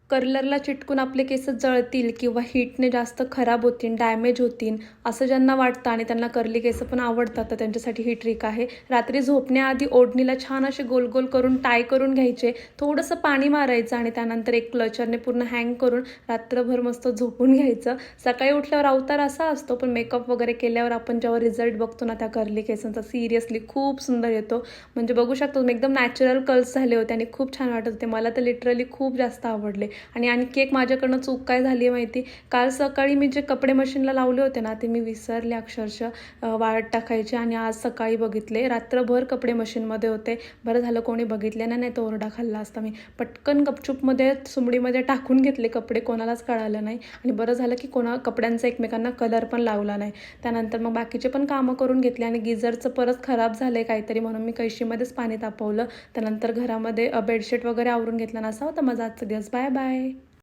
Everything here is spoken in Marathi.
कर्लरला चिटकून आपले केस जळतील किंवा हीटने जास्त खराब होतील, डॅमेज होतील असं ज्यांना वाटतं आणि त्यांना कर्ली केस पण आवडतात, तर त्यांच्यासाठी ही ट्रिक आहे. रात्री झोपण्याआधी ओढणीला छान असे गोल गोल करून टाय करून घ्यायचे, थोडंसं पाणी मारायचं आणि त्यानंतर एक क्लचरने पूर्ण हँग करून रात्रभर मस्त झोपून घ्यायचं. सकाळी उठल्यावर अवतार असा असतो, पण मेकअप वगैरे केल्यावर आपण जेव्हा रिझल्ट बघतो ना त्या कर्ली केसांचा, सिरियसली खूप सुंदर येतो. म्हणजे बघू शकतो तुम्ही, एकदम नॅचरल कर्ल्स झाले होते आणि खूप छान वाटत होते. मला तर लिटरली खूप जास्त आवडले. आणि आणखी एक माझ्याकडनं चूक काय झाली आहे माहिती, काल सकाळी मी जे कपडे मशीनला लावले होते ना, ते मी विसरले अक्षरशः वाळत टाकायचे आणि आज सकाळी बघितले रात्रभर कपडे मशीनमध्ये होते. बरं झालं कोणी बघितले नाही, तर ओरडा खाल्ला असता मी. पटकन गपचूपमध्ये सुमडीमध्ये टाकून घेतले कपडे, कोणालाच कळालं नाही आणि बरं झालं की कपड्यांचा एकमेकांना कलर पण लावला नाही. त्यानंतर मग बाकीचे पण कामं करून घेतले आणि गिझरचं परत खराब झालं आहे काहीतरी, म्हणून मी कळशीमध्येच पाणी तापवलं. त्यानंतर घरामध्ये बेडशीट वगैरे आवरून घेतलं. नसा होता माझा आजचा दिवस. Bye bye.